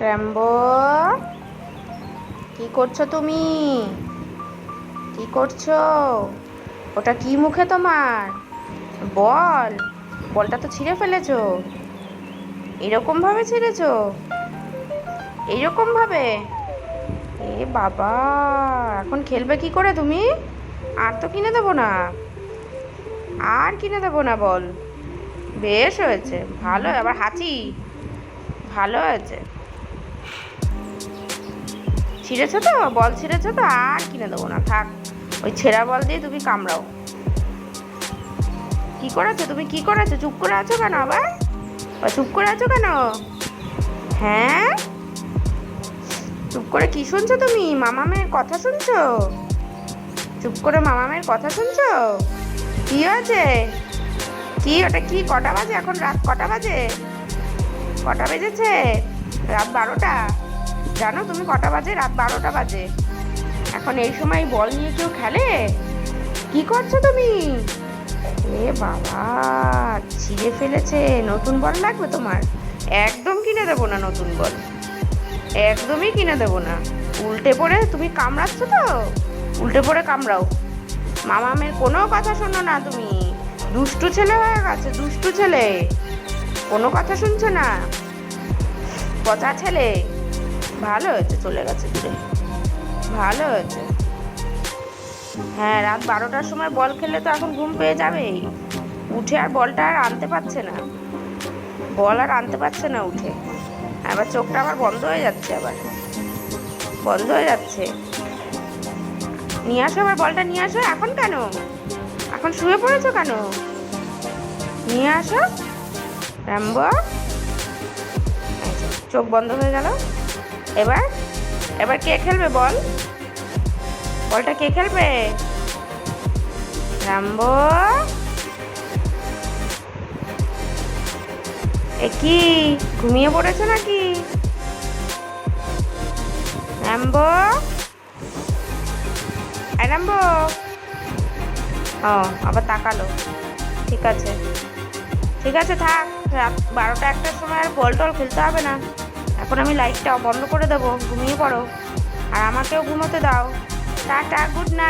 Rambo, কি করছো তুমি? কি করছো? ওটা কি মুখে তোমার? বল। বলটা তো ছিঁড়ে ফেলেছো। এরকম ভাবে ছিঁড়েছো? এইরকম ভাবে? এ বাবা, এখন খেলবে কি করে তুমি? আর তো কিনে দেবো না। আর কিনে দেবো না বল। বেশ হয়েছে, ভালো। আবার হাঁচি। ভালো হয়েছে। ছিঁড়েছো তো? বল ছিঁড়েছো তো? আর কিনে দেবো না, থাক। ওই ছেঁড়া বল দিয়ে তুমি কামড়াও। কি করেছো তুমি? কি করেছো? চুপ করে আছো কেন আবার? চুপ করে আছো কেন? হ্যাঁ, চুপ করে কি শুনছো তুমি? মামামের কথা শুনছো? চুপ করে মামামের কথা শুনছো? কি হয়েছে? কি ওটা কি? কটা বাজে এখন? রাত কটা বাজে? কটা বেজেছে? রাত 12টা। জানো তুমি কটা বাজে? রাত 12টা বাজে। এখন এই সময় বল নিয়ে কেউ খেলে? কি করছো তুমি? এ বাবা, ছিঁড়ে ফেলেছে। নতুন বল লাগবে তোমার? একদম কিনে দেবো না নতুন বল। একদমই কিনে দেবো না। উল্টে পড়ে তুমি কামড়াচ্ছ তো? উল্টে পড়ে কামড়াও। মামামের কোনো কথা শোনো না তুমি। দুষ্টু ছেলে হয়ে গেছে, দুষ্টু ছেলে। কোনো কথা শুনছো না। পচা ছেলে। ভালো হয়েছে চলে গেছে দূরে। ভালো হয়েছে। হ্যাঁ, রাত 12টার সময় বল খেললে তো এখন ঘুম পেয়ে যাবেই। উঠে আর বলটা আর আনতে পারছে না। বল আর আনতে পারছে না উঠে। আবার চোখটা আবার বন্ধ হয়ে যাচ্ছে আবার। বন্ধ হয়ে যাচ্ছে। নিয়ে আসো, আবার বলটা নিয়ে আসো। এখন কেন? এখন শুয়ে পড়েছো কেন? নিয়ে আসো র্যাম্বো। চোখ বন্ধ হয়ে গেল। এবার এবার কে খেলবে বল? বলটা কে খেলবে? র্যাম্বো, এ কি, ঘুমিয়ে পড়েছো নাকি? Rambo, Rambo. ও, আবার তাকালো। ঠিক আছে, ঠিক আছে, থাক। রাত 12টা 1টার সময় আর বল টল খেলতে হবে না। এখন আমি লাইটটা বন্ধ করে দেবো, ঘুমিয়ে পড়ো। আর আমাকেও ঘুমোতে দাও। Tata, good night.